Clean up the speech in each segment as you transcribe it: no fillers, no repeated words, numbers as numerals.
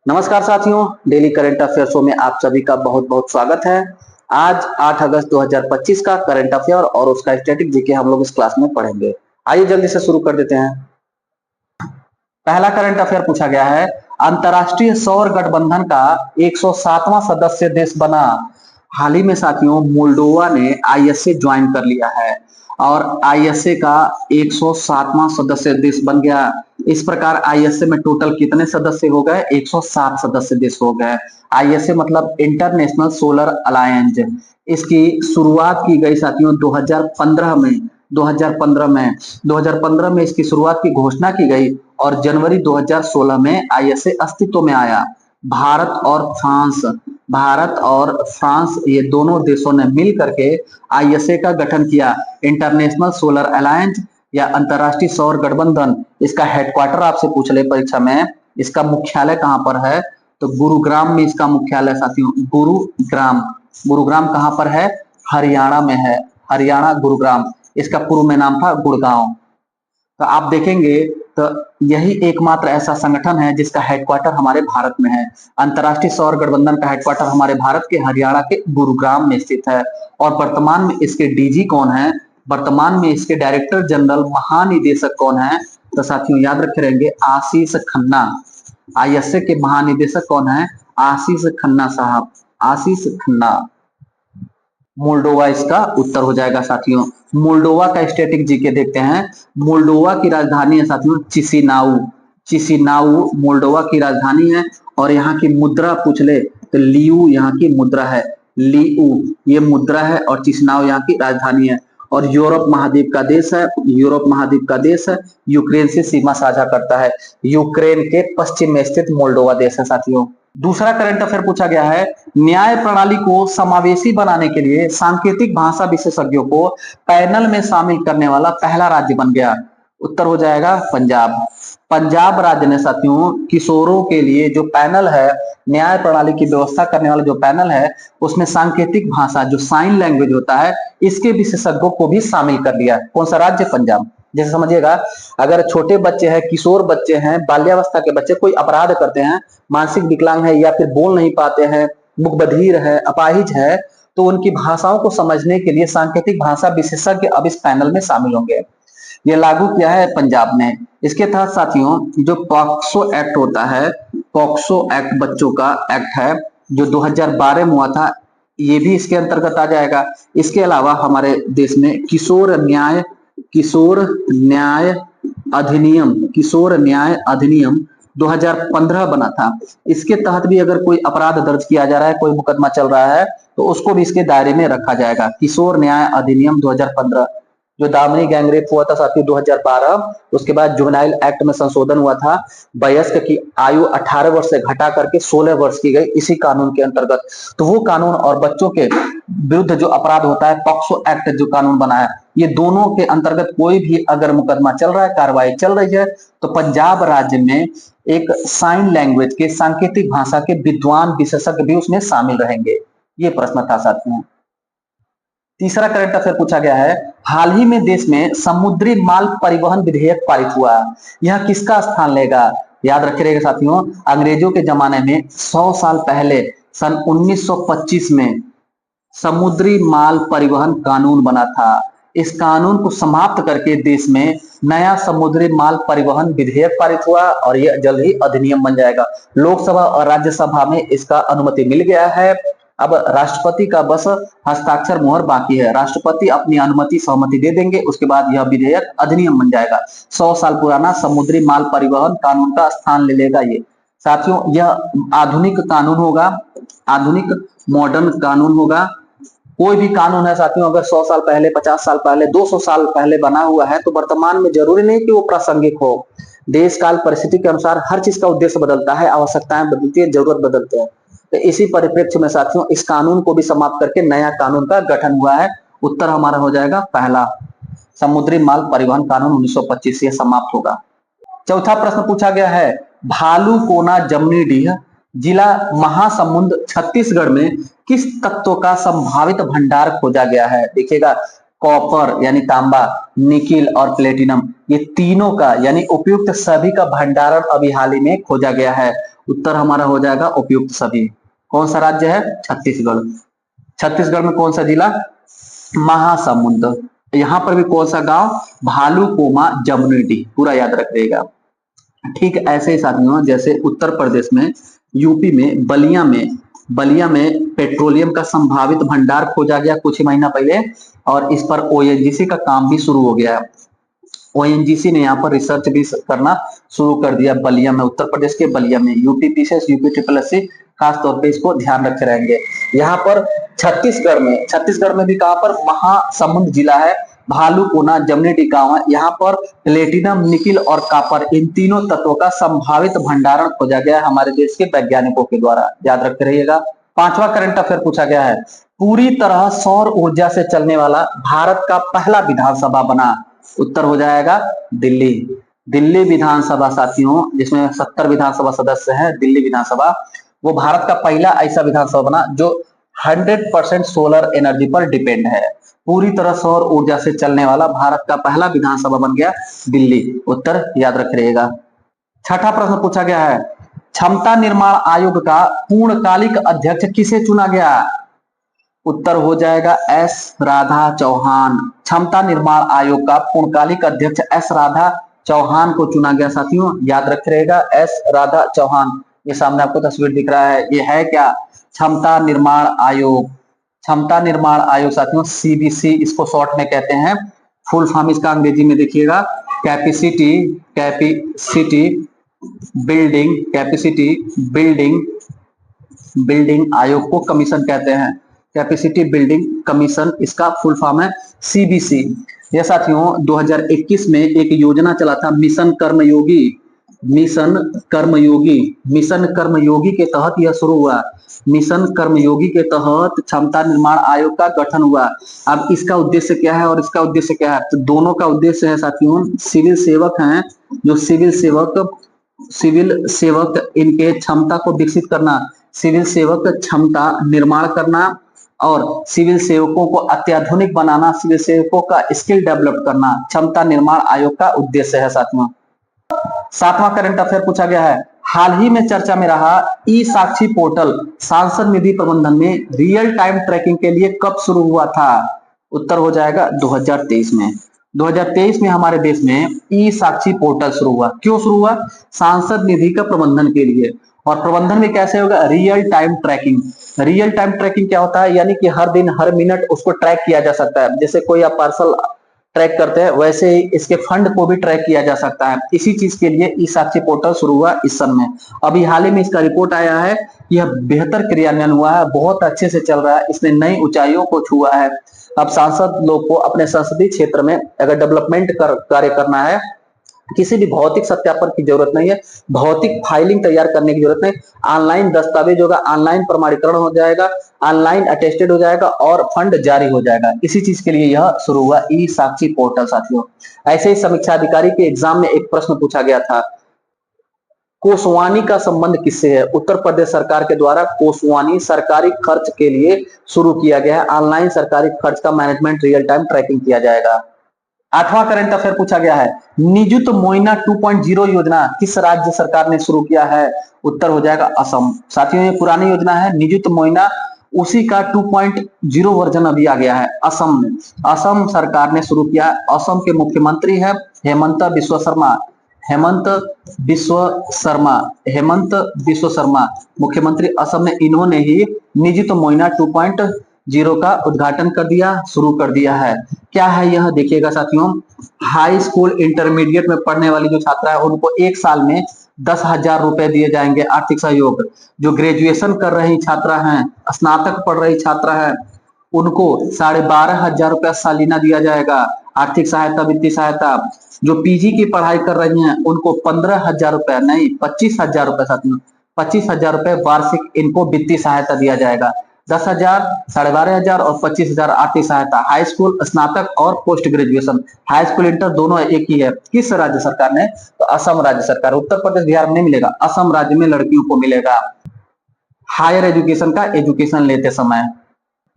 नमस्कार साथियों, daily current affair show में आप सभी का बहुत बहुत स्वागत है। आज 8 अगस्त 2025 का करंट अफेयर और उसका स्टैटिक जीके हम लोग इस क्लास में पढ़ेंगे। आइए जल्दी से शुरू कर देते हैं। पहला करंट अफेयर पूछा गया है, अंतरराष्ट्रीय सौर गठबंधन का 107वां सदस्य देश बना। हाल ही में साथियों मोल्डोवा ने आईएसए ज्वाइन कर लिया है और आईएसए का 107वां सदस्य देश बन गया। इस प्रकार आईएसए में टोटल कितने सदस्य हो गए? 107 सदस्य देश हो गए। आईएसए मतलब इंटरनेशनल सोलर अलायंस। इसकी शुरुआत की गई साथियों 2015 में। 2015 में इसकी शुरुआत की घोषणा की गई और जनवरी 2016 में आईएसए अस्तित्व में आया। भारत और फ्रांस ये दोनों देशों ने मिल करके आईएसए का गठन किया। इंटरनेशनल सोलर अलायंस या अंतरराष्ट्रीय सौर गठबंधन। इसका हेडक्वार्टर आपसे पूछ ले परीक्षा में, इसका मुख्यालय कहां पर है? तो गुरुग्राम में इसका मुख्यालय साथियों। गुरुग्राम कहां पर है? हरियाणा में है। हरियाणा गुरुग्राम। इसका पूर्व में नाम था गुड़गांव। तो आप देखेंगे तो यही एकमात्र ऐसा संगठन है जिसका हेडक्वार्टर हमारे भारत में है। अंतरराष्ट्रीय सौर गठबंधन का हेडक्वार्टर हमारे भारत के हरियाणा के गुरुग्राम में स्थित है। और वर्तमान में इसके डीजी कौन है? वर्तमान में इसके डायरेक्टर जनरल महानिदेशक कौन है? तो साथियों याद रखे रहेंगे, आशीष खन्ना। आईएसए के महानिदेशक कौन है? आशीष खन्ना साहब। आशीष खन्ना। मोल्डोवा इसका उत्तर हो जाएगा साथियों। मोल्डोवा का स्टैटिक जीके देखते हैं। मोल्डोवा की राजधानी है साथियों चिसिनाउ। चिसिनाउ मोल्डोवा की राजधानी है और यहाँ की मुद्रा पूछ ले तो लियू यहाँ की मुद्रा है। लियू ये मुद्रा है और चिसिनाउ यहाँ की राजधानी है। और यूरोप महाद्वीप का देश है। यूरोप महाद्वीप का देश है। यूक्रेन से सीमा साझा करता है। यूक्रेन के पश्चिम में स्थित मोल्डोवा देश है साथियों। दूसरा करंट अफेयर पूछा गया है, न्याय प्रणाली को समावेशी बनाने के लिए सांकेतिक भाषा विशेषज्ञों को पैनल में शामिल करने वाला पहला राज्य बन गया। उत्तर हो जाएगा पंजाब। पंजाब राज्य ने साथियों किशोरों के लिए जो पैनल है, न्याय प्रणाली की व्यवस्था करने वाला जो पैनल है, उसमें सांकेतिक भाषा जो साइन लैंग्वेज होता है, इसके विशेषज्ञों को भी शामिल कर लिया। कौन सा राज्य? पंजाब। जैसे समझिएगा, अगर छोटे बच्चे हैं, किशोर बच्चे हैं, बाल्यावस्था के बच्चे कोई अपराध करते हैं, मानसिक विकलांग है या फिर बोल नहीं पाते हैं, मुखबधिर है, अपाहिज है, तो उनकी भाषाओं को समझने के लिए सांकेतिक भाषा विशेषज्ञ अब इस पैनल में शामिल होंगे। ये लागू किया है पंजाब ने। इसके तहत साथियों जो पॉक्सो एक्ट होता है, पॉक्सो एक्ट बच्चों का एक्ट है जो 2012 में हुआ था, ये भी इसके अंतर्गत आ जाएगा। इसके अलावा हमारे देश में किशोर न्याय अधिनियम 2015 बना था। इसके तहत भी अगर कोई अपराध दर्ज किया जा रहा है, कोई मुकदमा चल रहा है, तो उसको भी इसके दायरे में रखा जाएगा। किशोर न्याय अधिनियम 2015। जो दामिनी गैंग रेप हुआ था साथियों 2012, उसके बाद जुवेनाइल एक्ट में संशोधन हुआ था। वयस्क की आयु 18 वर्ष से घटा करके 16 वर्ष की गई इसी कानून के अंतर्गत। तो वो कानून और बच्चों के विरुद्ध जो अपराध होता है, पॉक्सो एक्ट जो कानून बना है, ये दोनों के अंतर्गत कोई भी अगर मुकदमा चल रहा है, कार्रवाई चल रही है, तो पंजाब राज्य में एक साइन लैंग्वेज के सांकेतिक भाषा के विद्वान विशेषज्ञ भी उसमें शामिल रहेंगे। ये प्रश्न था साथियों। तीसरा करंट अफेयर पूछा गया है, हाल ही में देश में समुद्री माल परिवहन विधेयक पारित हुआ। यह किसका स्थान लेगा? याद रखे रहेगा साथियों, अंग्रेजों के जमाने में 100 साल पहले सन 1925 में समुद्री माल परिवहन कानून बना था। इस कानून को समाप्त करके देश में नया समुद्री माल परिवहन विधेयक पारित हुआ और यह जल्द ही अधिनियम बन जाएगा। लोकसभा और राज्यसभा में इसका अनुमति मिल गया है। अब राष्ट्रपति का बस हस्ताक्षर मोहर बाकी है। राष्ट्रपति अपनी अनुमति सहमति दे देंगे, उसके बाद यह विधेयक अधिनियम बन जाएगा। 100 साल पुराना समुद्री माल परिवहन कानून का स्थान ले लेगा ये। साथियों यह आधुनिक कानून होगा, आधुनिक मॉडर्न कानून होगा। कोई भी कानून है साथियों, अगर 100 साल पहले, 50 साल पहले, 200 साल पहले बना हुआ है, तो वर्तमान में जरूरी नहीं कि वो प्रासंगिक हो। देश काल परिस्थिति के अनुसार हर चीज का उद्देश्य बदलता है, आवश्यकताएं बदलती है, जरूरत बदलते हैं। तो इसी परिप्रेक्ष्य में साथियों इस कानून को भी समाप्त करके नया कानून का गठन हुआ है। उत्तर हमारा हो जाएगा पहला, समुद्री माल परिवहन कानून 1925 से समाप्त होगा। चौथा प्रश्न पूछा गया है, भालूकोना जमनीडीह जिला महासमुंद छत्तीसगढ़ में किस तत्व का संभावित भंडार खोजा गया है? देखिएगा, कॉपर यानी तांबा, निकिल और प्लेटिनम, ये तीनों का यानी उपयुक्त सभी का भंडारण अभी हाल ही में खोजा गया है। उत्तर हमारा हो जाएगा उपयुक्त सभी। कौन सा राज्य है? छत्तीसगढ़। छत्तीसगढ़ में कौन सा जिला? महासमुंद। यहाँ पर भी कौन सा गांव? भालूकोमा जमुनेटी, पूरा याद रखिएगा। ठीक ऐसे ही साथियों, जैसे उत्तर प्रदेश में, यूपी में, बलिया में पेट्रोलियम का संभावित भंडार खोजा गया कुछ ही महीना पहले, और इस पर ओएनजीसी का काम भी शुरू हो गया है। ओएनजीसी ने यहाँ पर रिसर्च भी करना शुरू कर दिया बलिया में, उत्तर प्रदेश के बलिया में। यूपी ट्रिपल एस खासतौर पे इसको ध्यान रखे रहेंगे। यहाँ पर छत्तीसगढ़ में भी कहां पर? महासमुंद जिला है, भालूकोना जमुनेटी गांव है। यहाँ पर प्लेटिनम, निकिल और कॉपर, इन तीनों तत्वों का संभावित भंडारण खोजा गया है हमारे देश के वैज्ञानिकों के द्वारा, याद रखते रहिएगा। पांचवा करंट अफेयर पूछा गया है, पूरी तरह सौर ऊर्जा से चलने वाला भारत का पहला विधानसभा बना। उत्तर हो जाएगा दिल्ली। दिल्ली विधानसभा साथियों, जिसमें 70 विधानसभा सदस्य हैं, दिल्ली विधानसभा, वो भारत का पहला ऐसा विधानसभा बना जो 100% सोलर एनर्जी पर डिपेंड है। पूरी तरह सौर ऊर्जा से चलने वाला भारत का पहला विधानसभा बन गया दिल्ली। उत्तर याद रख रखिएगा। छठा प्रश्न पूछा गया है, क्षमता निर्माण आयोग का पूर्णकालिक अध्यक्ष किसे चुना गया? उत्तर हो जाएगा एस राधा चौहान। क्षमता निर्माण आयोग का पूर्णकालिक अध्यक्ष एस राधा चौहान को चुना गया साथियों, याद रख रहेगा, एस राधा चौहान। ये सामने आपको तस्वीर दिख रहा है, ये है क्या? क्षमता निर्माण आयोग। क्षमता निर्माण आयोग साथियों सीबीसी इसको शॉर्ट में कहते हैं। फुल फॉर्म इसका अंग्रेजी में देखिएगा, बिल्डिंग आयोग को कमीशन कहते हैं। कैपेसिटी बिल्डिंग कमीशन इसका फुल फॉर्म है सीबीसी। यह साथियों 2021 में एक योजना चला था मिशन कर्मयोगी के तहत यह शुरू हुआ। मिशन कर्मयोगी के तहत क्षमता निर्माण आयोग का गठन हुआ। अब इसका उद्देश्य क्या है और इसका उद्देश्य क्या है? तो दोनों का उद्देश्य है साथियों, सिविल सेवक हैं जो सिविल सेवक इनके क्षमता को विकसित करना, सिविल सेवक क्षमता निर्माण करना और सिविल सेवकों को अत्याधुनिक बनाना, सिविल सेवकों का स्किल डेवलप करना, क्षमता निर्माण आयोग का उद्देश्य है साथियों। सातवां करंट अफेयर पूछा गया है, हाल ही में चर्चा में रहा ई साक्षी पोर्टल सांसद निधि प्रबंधन में रियल टाइम ट्रैकिंग के लिए कब शुरू हुआ था? उत्तर हो जाएगा 2023 में। 2023 में हमारे देश में ई साक्षी पोर्टल शुरू हुआ। क्यों शुरू हुआ? सांसद निधि का प्रबंधन के लिए। और प्रबंधन में कैसे होगा? Real time tracking. Real time tracking क्या होता है? यानी कि हर दिन हर मिनट उसको ट्रैक किया जा सकता है। जैसे कोई आप पार्सल ट्रैक करते हैं वैसे ही इसके फंड को भी ट्रैक किया जा सकता है। इसी चीज के लिए ई साक्षी पोर्टल शुरू हुआ इस सन में। अभी हाल ही में इसका रिपोर्ट आया है, यह बेहतर क्रियान्वयन हुआ है, बहुत अच्छे से चल रहा है, इसने नई ऊंचाइयों को छुआ है। अब सांसद लोग को अपने संसदीय क्षेत्र में अगर डेवलपमेंट कार्य करना है, किसी भी भौतिक सत्यापन की जरूरत नहीं है, भौतिक फाइलिंग तैयार करने की जरूरत नहीं, ऑनलाइन दस्तावेज होगा, ऑनलाइन प्रमाणीकरण हो जाएगा, ऑनलाइन अटेस्टेड हो जाएगा और फंड जारी हो जाएगा। इसी चीज के लिए यह शुरू हुआ ई साक्षी पोर्टल साथियों। ऐसे ही समीक्षा अधिकारी के एग्जाम में एक प्रश्न पूछा गया था, कोसवानी का संबंध किससे है? उत्तर प्रदेश सरकार के द्वारा कोसवानी सरकारी खर्च के लिए शुरू किया गया है। ऑनलाइन सरकारी खर्च का मैनेजमेंट रियल टाइम ट्रैकिंग किया जाएगा। आठवां करंट अफेयर पूछा गया है, निजुत मोइना 2.0 योजना किस राज्य सरकार ने शुरू किया है? उत्तर हो जाएगा असम। साथियों ये पुरानी योजना है निजुत मोइना, उसी का 2.0 वर्जन अभी आ गया है असम में। असम सरकार ने शुरू किया। असम के मुख्यमंत्री है हेमंत बिस्व शर्मा मुख्यमंत्री असम में। इन्होंने ही निजुत मोइना 2.0 का उद्घाटन कर दिया, शुरू कर दिया है। क्या है यह देखिएगा साथियों, हाई स्कूल इंटरमीडिएट में पढ़ने वाली जो छात्रा है उनको एक साल में 10,000 रुपए दिए जाएंगे आर्थिक सहयोग। जो ग्रेजुएशन कर रही छात्रा हैं, स्नातक पढ़ रही छात्रा है, उनको 12,500 रुपया सालाना दिया जाएगा आर्थिक सहायता, वित्तीय सहायता। जो पीजी की पढ़ाई कर रही हैं उनको 15,000 रुपया नहीं 25,000 रुपए साथियों, 25,000 रुपए वार्षिक इनको वित्तीय सहायता दिया जाएगा। 10,000, 12,500 और 25,000 आर्थिक सहायता। हाई स्कूल, स्नातक और post graduation, high school inter दोनों एक ही है। किस राज्य सरकार ने? तो असम राज्य सरकार। उत्तर प्रदेश बिहार में नहीं मिलेगा, असम राज्य में लड़कियों को मिलेगा हायर एजुकेशन का एजुकेशन लेते समय।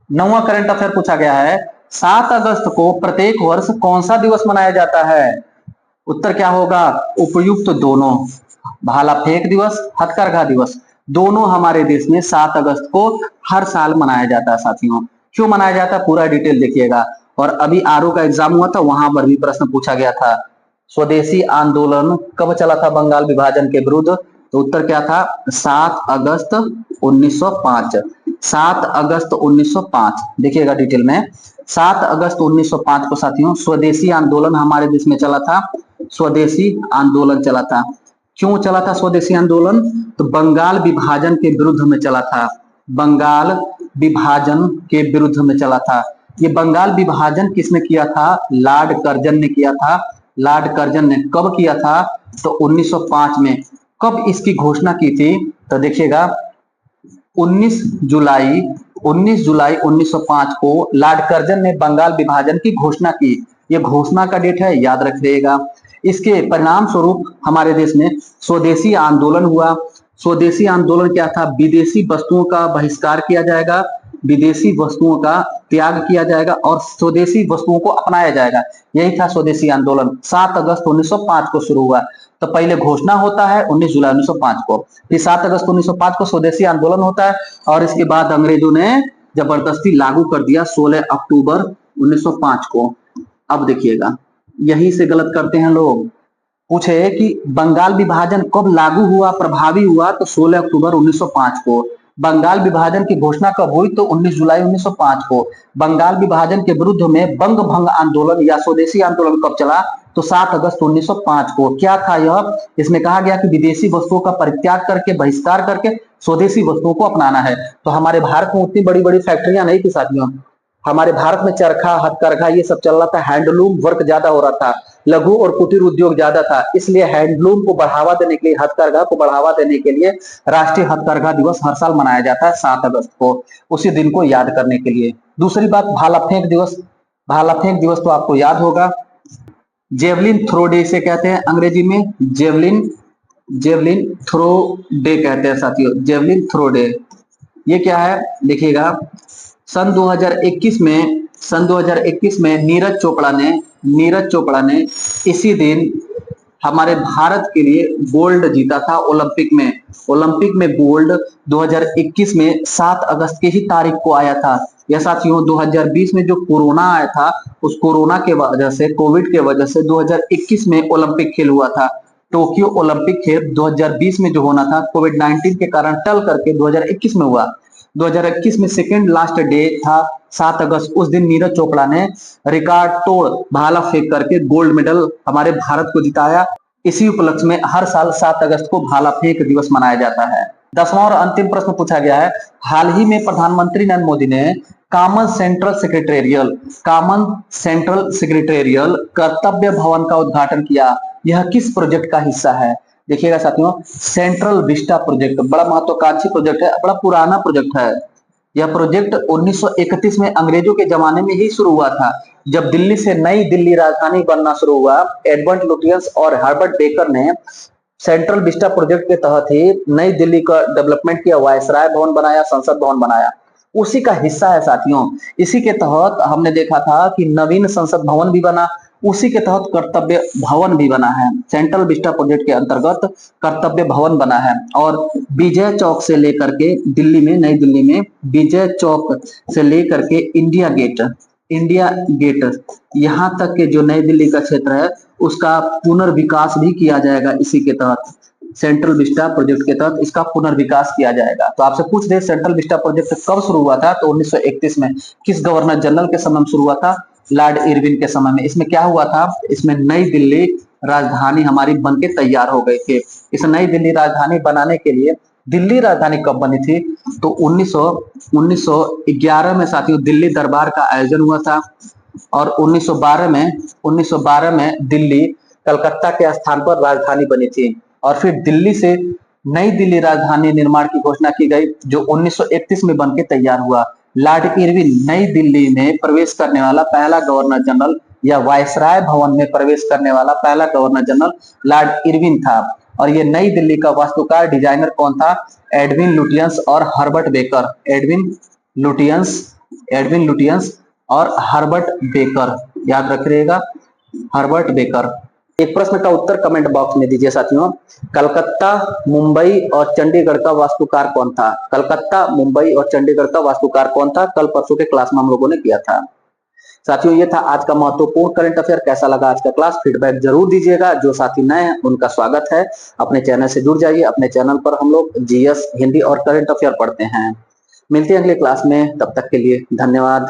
9वां करंट अफेयर पूछा गया है, 7 अगस्त को प्रत्येक वर्ष कौन सा दिवस मनाया जाता है? उत्तर क्या होगा? उपयुक्त दोनों। भाला फेंक दिवस, हथकरघा दिवस, दोनों हमारे देश में 7 अगस्त को हर साल मनाया जाता है साथियों। क्यों मनाया जाता है पूरा डिटेल देखिएगा। और अभी आरओ का एग्जाम हुआ था, वहां पर भी प्रश्न पूछा गया था, स्वदेशी आंदोलन कब चला था बंगाल विभाजन के विरुद्ध? तो उत्तर क्या था? 7 अगस्त 1905। 7 अगस्त 1905 देखिएगा डिटेल में। 7 अगस्त 1905 को साथियों स्वदेशी आंदोलन हमारे देश में चला था। स्वदेशी आंदोलन चला था। क्यों चला था स्वदेशी आंदोलन? तो बंगाल विभाजन के विरुद्ध में चला था। बंगाल विभाजन के विरुद्ध में चला था। ये बंगाल विभाजन किसने किया था? लॉर्ड कर्जन ने किया था। लॉर्ड कर्जन ने कब किया था? तो 1905 में। कब इसकी घोषणा की थी? तो देखिएगा 19 जुलाई 1905 को लॉर्ड कर्जन ने बंगाल विभाजन की घोषणा की। यह घोषणा का डेट है, याद रखिएगा। इसके परिणाम स्वरूप हमारे देश में स्वदेशी आंदोलन हुआ। स्वदेशी आंदोलन क्या था? विदेशी वस्तुओं का बहिष्कार किया जाएगा, विदेशी वस्तुओं का त्याग किया जाएगा और स्वदेशी वस्तुओं को अपनाया जाएगा। यही था स्वदेशी आंदोलन। 7 अगस्त 1905 को शुरू हुआ। तो पहले घोषणा होता है 19 जुलाई 1905 को, फिर 7 अगस्त 1905 को स्वदेशी आंदोलन होता है और इसके बाद अंग्रेजों ने जबरदस्ती लागू कर दिया 16 अक्टूबर 1905 को। अब देखिएगा, यही से गलत करते हैं लोग। पूछे कि बंगाल विभाजन कब लागू हुआ, प्रभावी हुआ? तो 16 अक्टूबर 1905 को। बंगाल विभाजन की घोषणा कब हुई? तो 19 जुलाई 1905 को। बंगाल विभाजन के विरुद्ध में बंग भंग आंदोलन या स्वदेशी आंदोलन कब चला? तो 7 अगस्त 1905 को। क्या था यह? इसमें कहा गया कि विदेशी वस्तुओं का परित्याग करके, बहिष्कार करके स्वदेशी वस्तुओं को अपनाना है। तो हमारे भारत में उतनी बड़ी बड़ी फैक्ट्रियां नहीं थी साथियों। हमारे भारत में चरखा, हथकरघा ये सब चल रहा था, हैंडलूम वर्क ज्यादा हो रहा था, लघु और कुटीर उद्योग ज्यादा था। इसलिए हैंडलूम को बढ़ावा देने के लिए, हथकरघा को बढ़ावा देने के लिए राष्ट्रीय हथकरघा दिवस हर साल मनाया जाता है 7 अगस्त को, उसी दिन को याद करने के लिए। दूसरी बात, भाला फेंक दिवस। भाला फेंक दिवस तो आपको याद होगा। जेवलिन थ्रो डे से कहते हैं अंग्रेजी में, जेवलिन जेवलिन थ्रो डे कहते हैं साथियों, जेवलिन थ्रो डे। ये क्या है देखिएगा, सन 2021 में नीरज चोपड़ा ने इसी दिन हमारे भारत के लिए गोल्ड जीता था ओलंपिक में गोल्ड 2021 में 7 अगस्त की ही तारीख को आया था। यह साथियों 2020 में जो कोरोना आया था, उस कोरोना के वजह से, कोविड के वजह से 2021 में ओलंपिक खेल हुआ था। टोक्यो ओलंपिक खेल 2020 में जो होना था, कोविड 19 के कारण टल करके 2021 में हुआ। 2021 में सेकेंड लास्ट डे था 7 अगस्त। उस दिन नीरज चोपड़ा ने रिकॉर्ड तोड़ भाला फेंक करके गोल्ड मेडल हमारे भारत को जिताया। इसी उपलक्ष्य में हर साल 7 अगस्त को भाला फेंक दिवस मनाया जाता है। 10वां और अंतिम प्रश्न पूछा गया है, हाल ही में प्रधानमंत्री नरेंद्र मोदी ने कॉमन सेंट्रल सेक्रेटेरियल कर्तव्य भवन का उद्घाटन किया। यह किस प्रोजेक्ट का हिस्सा है? देखिएगा साथियों, सेंट्रल विस्टा प्रोजेक्ट बड़ा महत्वाकांक्षी प्रोजेक्ट है, बड़ा पुराना प्रोजेक्ट है। यह प्रोजेक्ट 1931 में अंग्रेजों के जमाने में ही शुरू हुआ था, जब दिल्ली से नई दिल्ली राजधानी बनना शुरू हुआ। एडवर्ड लुटियंस और हर्बर्ट बेकर ने सेंट्रल विस्टा प्रोजेक्ट के तहत ही नई दिल्ली का डेवलपमेंट किया, वायसराय भवन बनाया, संसद भवन बनाया, उसी का हिस्सा है साथियों। इसी के तहत हमने देखा था कि नवीन संसद भवन भी बना, उसी के तहत कर्तव्य भवन भी बना है। सेंट्रल विस्टा प्रोजेक्ट के अंतर्गत कर्तव्य भवन बना है। और विजय चौक से लेकर के दिल्ली में, नई दिल्ली में विजय चौक से लेकर के इंडिया गेट यहाँ तक के जो नई दिल्ली का क्षेत्र है, उसका पुनर्विकास भी किया जाएगा। इसी के तहत सेंट्रल विस्टा प्रोजेक्ट के तहत इसका पुनर्विकास किया जाएगा। तो आपसे पूछ रहे सेंट्रल विस्टा प्रोजेक्ट कब शुरू हुआ था? तो 1931 में। किस गवर्नर जनरल के समय में शुरू हुआ था? लॉर्ड इरविन के समय में। इसमें क्या हुआ था? इसमें नई दिल्ली राजधानी हमारी बनके तैयार हो गई थी। इस नई दिल्ली राजधानी बनाने के लिए, दिल्ली राजधानी कब बनी थी? तो 1911 में साथियों दिल्ली दरबार का आयोजन हुआ था और 1912 में दिल्ली कलकत्ता के स्थान पर राजधानी बनी थी। और फिर दिल्ली से नई दिल्ली राजधानी निर्माण की घोषणा की गई, जो 1931 में बनके तैयार हुआ। लॉर्ड इरविन नई दिल्ली में प्रवेश करने वाला पहला गवर्नर जनरल, या वायसराय भवन में प्रवेश करने वाला पहला गवर्नर जनरल लॉर्ड इरविन था। और ये नई दिल्ली का वास्तुकार डिजाइनर कौन था? एडविन लुटियंस और हर्बर्ट बेकर। एडविन लुटियंस और हर्बर्ट बेकर, याद रखिएगा, हर्बर्ट बेकर। एक प्रश्न का उत्तर कमेंट बॉक्स में दीजिए साथियों। कलकत्ता, मुंबई और चंडीगढ़ का वास्तुकार कौन था? कलकत्ता, मुंबई और चंडीगढ़ का वास्तुकार कौन था? कल परसों के क्लास में हम लोगों ने किया था साथियों। ये था आज का महत्वपूर्ण करंट अफेयर। कैसा लगा आज का क्लास? फीडबैक जरूर दीजिएगा। जो साथी नए हैं उनका स्वागत है, अपने चैनल से जुड़ जाइए। अपने चैनल पर हम लोग जीएस, हिंदी और करंट अफेयर पढ़ते हैं। मिलते हैं अगले क्लास में, तब तक के लिए धन्यवाद।